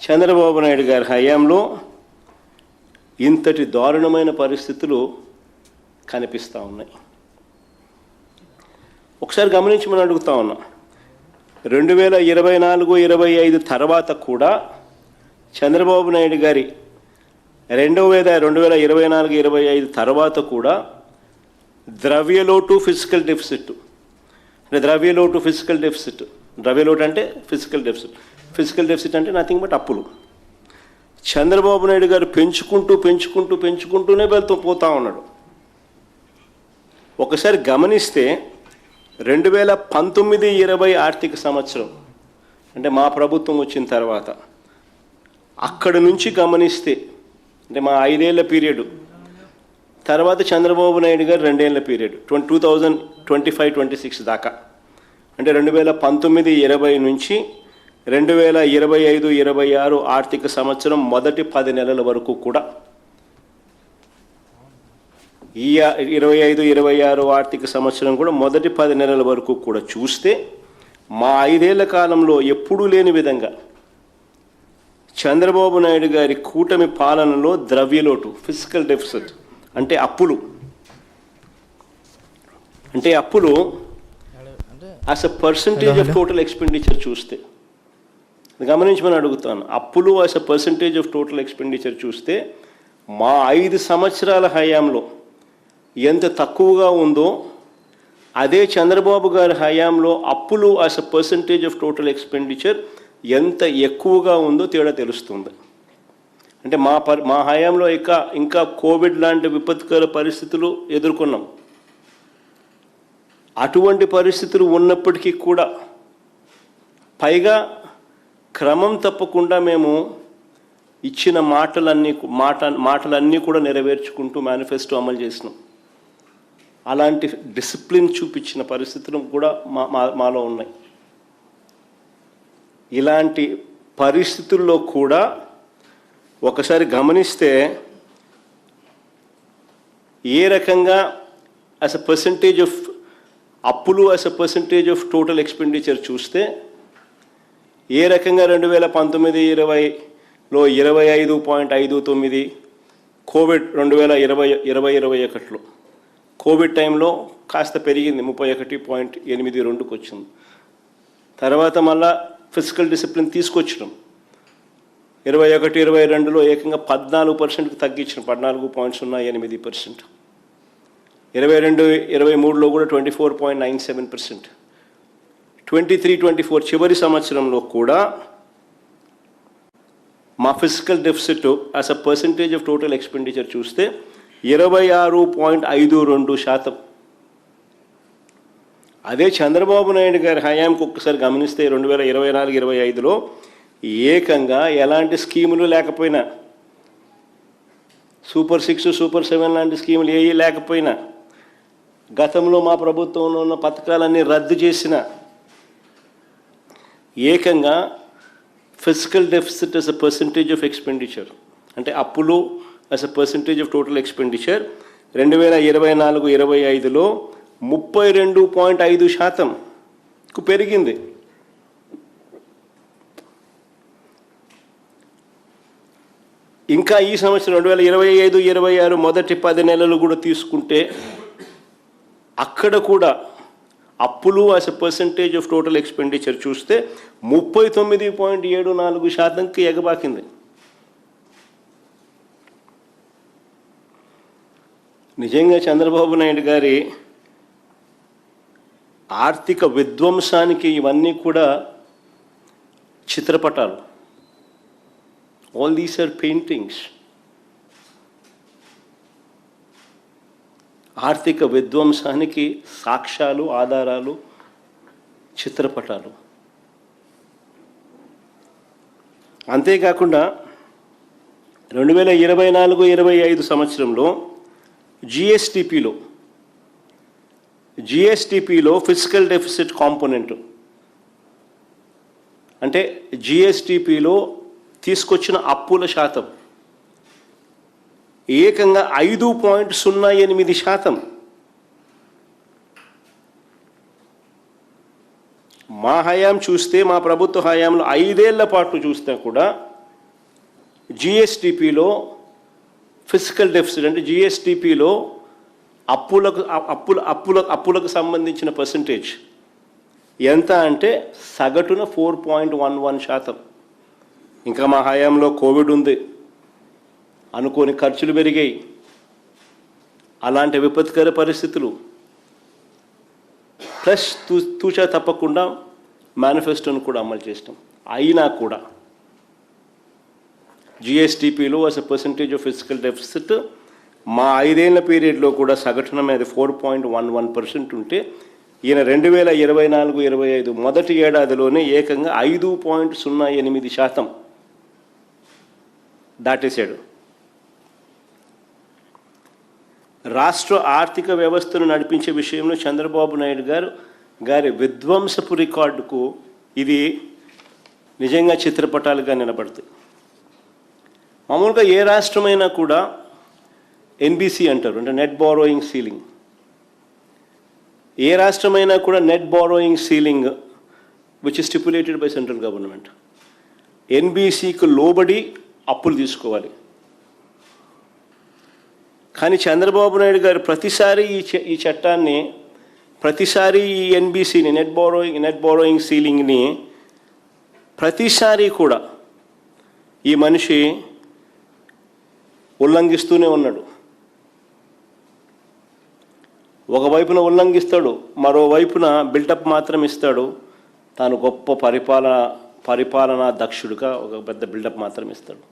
చంద్రబాబు నాయుడు గారి హయాంలో ఇంతటి దారుణమైన పరిస్థితులు కనిపిస్తూ ఉన్నాయి. ఒకసారి గమనించమని అడుగుతా ఉన్నా. 2024-25 తర్వాత కూడా చంద్రబాబు నాయుడు గారి 2024-25 తర్వాత కూడా ద్రవ్యలోటు ఫిజికల్ డెఫిసిట్ అంటే ద్రవ్యలోటు అంటే ఫిజికల్ డెఫిసిట్ అంటే నథింగ్ బట్ అప్పులు. చంద్రబాబు నాయుడు గారు పెంచుకుంటూనే పోతా ఉన్నాడు. ఒకసారి గమనిస్తే 2019-20 ఆర్థిక సంవత్సరం అంటే మా ప్రభుత్వం వచ్చిన తర్వాత అక్కడి నుంచి గమనిస్తే అంటే మా 5 ఏళ్ల పీరియడ్ తర్వాత చంద్రబాబు నాయుడు గారు 2 ఏళ్ల పీరియడ్ 2025-26 దాకా అంటే 2019-20 నుంచి 2025-26 ఆర్థిక సంవత్సరం మొదటి 10 నెలల వరకు కూడా ఈ 25-26 ఆర్థిక సంవత్సరం కూడా మొదటి 10 నెలల వరకు కూడా చూస్తే మా 5 ఏళ్ల కాలంలో ఎప్పుడూ లేని విధంగా చంద్రబాబు నాయుడు గారి కూటమి పాలనలో ద్రవ్యలోటు ఫిజికల్ డెఫిసిట్ అంటే అప్పులు as a percentage of total expenditure చూస్తే గమనించమని అడుగుతాను. అప్పులు as a percentage of total expenditure చూస్తే మా 5 సంవత్సరాల హయాంలో ఎంత తక్కువగా ఉందో అదే చంద్రబాబు గారి హయాంలో అప్పులు as a percentage of total expenditure ఎంత ఎక్కువగా ఉందో తేడా తెలుస్తుంది. అంటే మా హయాంలో ఇంకా కోవిడ్ లాంటి విపత్కర పరిస్థితులు ఎదుర్కొన్నాం. అటువంటి పరిస్థితులు ఉన్నప్పటికీ కూడా పైగా క్రమం తప్పకుండా మేము ఇచ్చిన మాటలన్నీ కూడా నెరవేర్చుకుంటూ మేనిఫెస్టో అమలు చేసినాం. అలాంటి డిసిప్లిన్ చూపించిన పరిస్థితులు కూడా మాలో ఉన్నాయి. ఇలాంటి పరిస్థితుల్లో కూడా ఒకసారి గమనిస్తే ఏ రకంగా యాజ్ అ పర్సంటేజ్ ఆఫ్ అప్పులు as a percentage of total expenditure చూస్తే ఏ రకంగా 2019-20లో 25.59, కోవిడ్ 2020-21లో కోవిడ్ టైంలో కాస్త పెరిగింది 31.82కి వచ్చింది. తర్వాత మళ్ళా ఫిజికల్ డిసిప్లిన్ తీసుకొచ్చినాం. 21-22లో ఏకంగా 14%కి తగ్గించిన 14.08%. 22-23లో కూడా 24.97%. 23-24 చివరి సంవత్సరంలో కూడా మా physical deficit as a percentage of total expenditure చూస్తే 26.52%. అదే చంద్రబాబు నాయుడు గారి హయాంకి ఒక్కసారి గమనిస్తే 2024-25లో ఏకంగా ఎలాంటి స్కీములు లేకపోయినా, సూపర్ 6, సూపర్ 7 లాంటి స్కీములు ఏవి లేకపోయినా, గతంలో మా ప్రభుత్వంలో ఉన్న పథకాలన్నీ రద్దు చేసిన ఏకంగా physical deficit as a percentage of expenditure అంటే అప్పులు as a percentage of total expenditure 2024-25లో 32.5%కు పెరిగింది. ఇంకా ఈ సంవత్సరం 2025-26 మొదటి 10 నెలలు కూడా తీసుకుంటే అక్కడ కూడా అప్పులు as a percentage of total expenditure చూస్తే 39.74%కి ఎగబాకింది. నిజంగా చంద్రబాబు నాయుడు గారి ఆర్థిక విధ్వంసానికి ఇవన్నీ కూడా చిత్రపటాలు. All these are paintings. ఆర్థిక విధ్వంసానికి సాక్ష్యాలు, ఆధారాలు, చిత్రపటాలు. అంతేకాకుండా 2024-25 సంవత్సరంలో జిఎస్టిపిలో ఫిజికల్ డెఫిసిట్ కాంపోనెంట్ అంటే జిఎస్టిపిలో తీసుకొచ్చిన అప్పుల శాతం ఏకంగా 5.08%. మా హయాం చూస్తే, మా ప్రభుత్వ హయాంలో 5 ఏళ్ల పాటు చూస్తే కూడా జిఎస్టిపిలో ఫిజికల్ డెఫిసిట్ అంటే జిఎస్టిపిలో అప్పులకు సంబంధించిన పర్సంటేజ్ ఎంత అంటే సగటున 4.11%. ఇంకా మా హయాంలో కోవిడ్ ఉంది, అనుకోని ఖర్చులు పెరిగాయి, అలాంటి విపత్కర పరిస్థితులు, ప్లస్ తూచా తప్పకుండా మేనిఫెస్టోను కూడా అమలు చేస్తాం. అయినా కూడా జిఎస్టిపిలో అస్ ఎ పర్సంటేజ్ ఆఫ్ ఫిజికల్ డెఫిసిట్ మా 5 ఏళ్ల పీరియడ్లో కూడా సగటున మీద 4.11% ఉంటే ఈయన 2024-25 మొదటి ఏడాదిలోనే ఏకంగా 5.08% దాటేశాడు. రాష్ట్ర ఆర్థిక వ్యవస్థను నడిపించే విషయంలో చంద్రబాబు నాయుడు గారి విధ్వంసపు రికార్డుకు ఇది నిజంగా చిత్రపటాలుగా నిలబడుతుంది. మామూలుగా ఏ రాష్ట్రమైనా కూడా ఎన్బిసి అంటారు, అంటే నెట్ బారోయింగ్ సీలింగ్. ఏ రాష్ట్రమైనా కూడా net borrowing ceiling which is stipulated by central government, ఎన్బిసికి లోబడి అప్పులు తీసుకోవాలి. కానీ చంద్రబాబు నాయుడు గారు ప్రతిసారి ఈ చట్టాన్ని, ప్రతిసారి ఈ ఎన్బిసిని నెట్ బారోయింగ్ సీలింగ్ని ప్రతిసారి కూడా ఈ మనిషి ఉల్లంఘిస్తూనే ఉన్నాడు. ఒకవైపున ఉల్లంఘిస్తాడు, మరోవైపున బిల్డప్ మాత్రం ఇస్తాడు. తాను గొప్ప పరిపాలనా దక్షుడుగా ఒక పెద్ద బిల్డప్ మాత్రం ఇస్తాడు.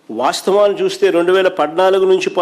వాస్తవాలు చూస్తే 2014 నుంచి